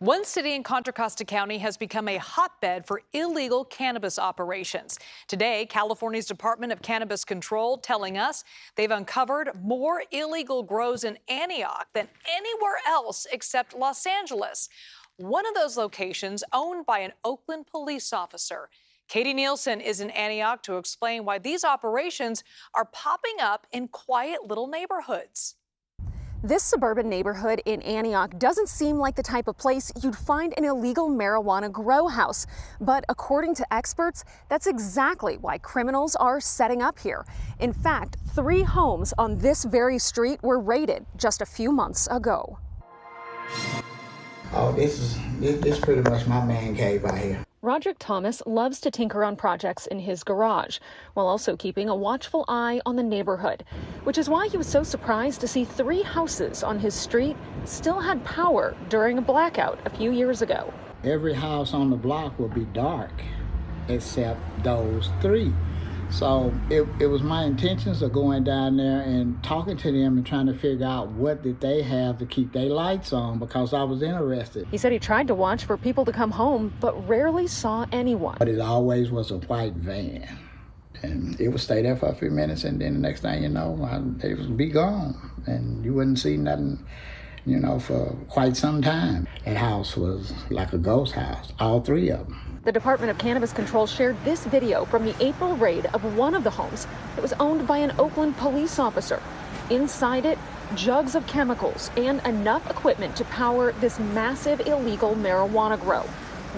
One city in Contra Costa County has become a hotbed for illegal cannabis operations. Today, California's Department of Cannabis Control telling us they've uncovered more illegal grows in Antioch than anywhere else except Los Angeles. One of those locations owned by an Oakland police officer. Katie Nielsen is in Antioch to explain why these operations are popping up in quiet little neighborhoods. This suburban neighborhood in Antioch doesn't seem like the type of place you'd find an illegal marijuana grow house. But according to experts, that's exactly why criminals are setting up here. In fact, 3 homes on this very street were raided just a few months ago. Oh, this is pretty much my man cave out here. Roderick Thomas loves to tinker on projects in his garage, while also keeping a watchful eye on the neighborhood, which is why he was so surprised to see 3 houses on his street still had power during a blackout a few years ago. Every house on the block will be dark, except those 3. So it was my intentions of going down there and talking to them and trying to figure out what did they have to keep their lights on, because I was interested. He said he tried to watch for people to come home, but rarely saw anyone. But it always was a white van. And it would stay there for a few minutes, and then the next thing you know, they would be gone. And you wouldn't see nothing, for quite some time. That house was like a ghost house, all 3 of them. The Department of Cannabis Control shared this video from the April raid of one of the homes that was owned by an Oakland police officer. Inside it, jugs of chemicals and enough equipment to power this massive illegal marijuana grow.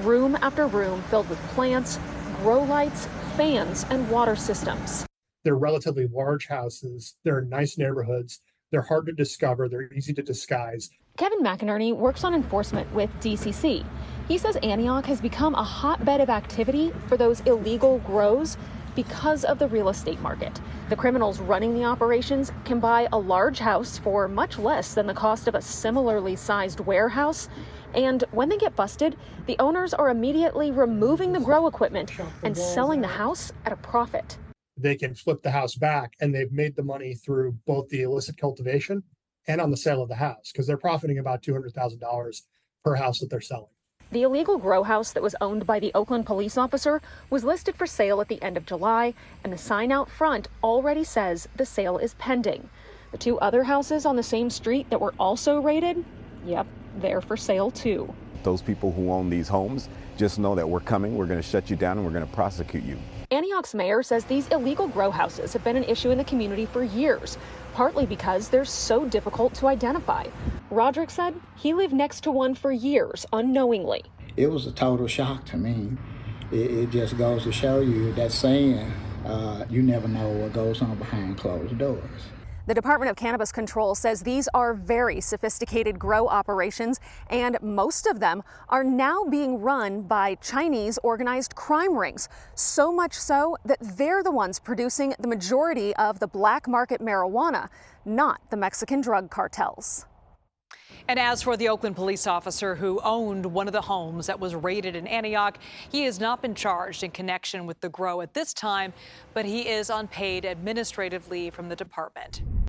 Room after room filled with plants, grow lights, fans, and water systems. They're relatively large houses. They're in nice neighborhoods. They're hard to discover. They're easy to disguise. Kevin McInerney works on enforcement with DCC. He says Antioch has become a hotbed of activity for those illegal grows because of the real estate market. The criminals running the operations can buy a large house for much less than the cost of a similarly sized warehouse. And when they get busted, the owners are immediately removing the grow equipment and selling the house at a profit. They can flip the house back, and they've made the money through both the illicit cultivation and on the sale of the house, because they're profiting about $200,000 per house that they're selling. The illegal grow house that was owned by the Oakland police officer was listed for sale at the end of July, and the sign out front already says the sale is pending. The 2 other houses on the same street that were also raided, yep, they're for sale too. Those people who own these homes, just know that we're coming, we're going to shut you down, and we're going to prosecute you. Antioch's mayor says these illegal grow houses have been an issue in the community for years, partly because they're so difficult to identify. Roderick said he lived next to one for years unknowingly. It was a total shock to me. It just goes to show you that saying, you never know what goes on behind closed doors. The Department of Cannabis Control says these are very sophisticated grow operations, and most of them are now being run by Chinese organized crime rings. So much so that they're the ones producing the majority of the black market marijuana, not the Mexican drug cartels. And as for the Oakland police officer who owned one of the homes that was raided in Antioch, he has not been charged in connection with the grow at this time, but he is on paid administrative leave from the department.